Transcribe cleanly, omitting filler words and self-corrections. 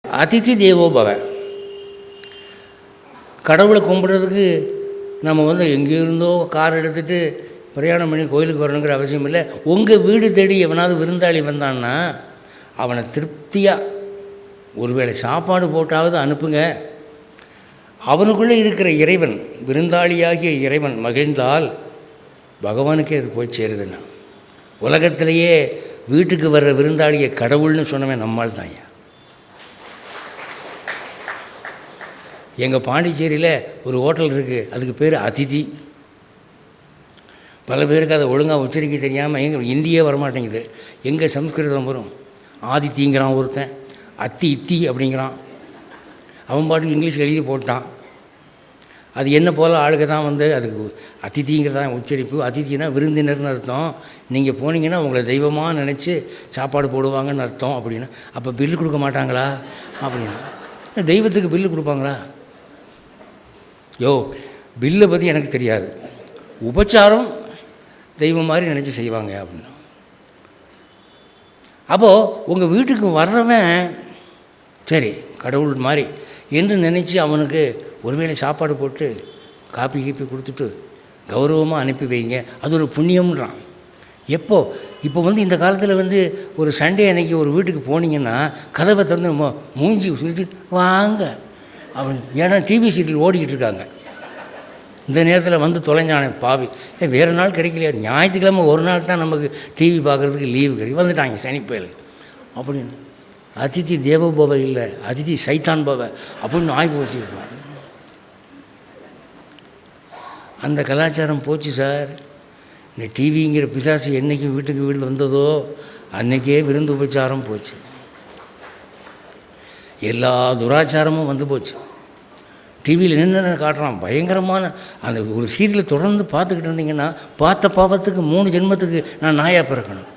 அதிதி தேவோ பவ. கடவுளை கும்பிட்றதுக்கு நம்ம எங்கே இருந்தோ கார் எடுத்துகிட்டு பிரயாணம் பண்ணி கோயிலுக்கு வரணுங்கிற அவசியம் இல்லை. உங்கள் வீடு தேடி எவனாவது விருந்தாளி வந்தான்னா அவனை திருப்தியாக ஒருவேளை சாப்பாடு போட்டாவது அனுப்புங்க. அவனுக்குள்ளே இருக்கிற இறைவன், விருந்தாளியாகிய இறைவன் மகிழ்ந்தால் பகவானுக்கே அது போய் சேருதுன்னா. உலகத்திலேயே வீட்டுக்கு வர்ற விருந்தாளியை கடவுள்னு சொன்னவன் நம்மால் தான். எங்கள் பாண்டிச்சேரியில் ஒரு ஹோட்டல் இருக்குது, அதுக்கு பேர் அதிதி. பல பேருக்கு அதை ஒழுங்காக உச்சரிக்க தெரியாமல் எங்கே இந்தியே வரமாட்டேங்குது. எங்கே சம்ஸ்கிருதம் வரும்? ஆதித்திங்கிறான் ஒருத்தன், அத்தி இத்தி அப்படிங்கிறான். அவன் பாட்டுக்கு இங்கிலீஷ் எழுதி போட்டான். அது என்ன போல் ஆளுக்கு தான் அதுக்கு அதிதிங்கிறதான் உச்சரிப்பு. அதித்தினா விருந்தினர்னு அர்த்தம். நீங்கள் போனீங்கன்னா உங்களை தெய்வமாக நினச்சி சாப்பாடு போடுவாங்கன்னு அர்த்தம். அப்படின்னு அப்போ பில்லு கொடுக்க மாட்டாங்களா? அப்படின்னா தெய்வத்துக்கு பில்லு கொடுப்பாங்களா? பில்லை பற்றி எனக்கு தெரியாது, உபச்சாரம் தெய்வம் மாதிரி நினச்சி செய்வாங்க அப்படின்னா. அப்போது உங்கள் வீட்டுக்கு வர்றவன் சரி கடவுள் மாதிரி என்று நினச்சி அவனுக்கு ஒருவேளை சாப்பாடு போட்டு காப்பி கீப்பி கொடுத்துட்டு கௌரவமாக அனுப்பி வைங்க, அது ஒரு புண்ணியம்ன்றான். இப்போ இந்த காலத்தில் ஒரு சண்டே அன்னைக்கு ஒரு வீட்டுக்கு போனீங்கன்னா கதவை திறந்து மூஞ்சி சுற்றி வாங்க அப்படி. ஏன்னா டிவி சீரியல் ஓடிக்கிட்டு இருக்காங்க. இந்த நேரத்தில் தொலைஞ்சானே பாவி, வேறு நாள் கிடைக்கலையா? ஞாயிற்றுக்கிழமை ஒரு நாள் தான் நமக்கு டிவி பார்க்குறதுக்கு லீவு கிடைக்கும், வந்துட்டாங்க சனிப்பயலுக்கு அப்படின்னு. அதிதி தேவபவ இல்லை, அதிதி சைத்தான் பவ அப்படின்னு ஆய்வு வச்சுருக்கோம். அந்த கலாச்சாரம் போச்சு சார். இந்த டிவிங்கிற பிசாசு என்றைக்கு வீட்டுக்கு வீடு வந்ததோ அன்றைக்கே விருந்து உபச்சாரம் போச்சு. எல்லா துராச்சாரமும் போச்சு. டிவியில் என்னென்ன காட்டுறான் பயங்கரமான அந்த ஒரு சீரியலை தொடர்ந்து பார்த்துக்கிட்டு இருந்தீங்கன்னா பார்த்த பாவத்துக்கு 3 ஜென்மத்துக்கு நான் நாயாக பிறக்கணும்.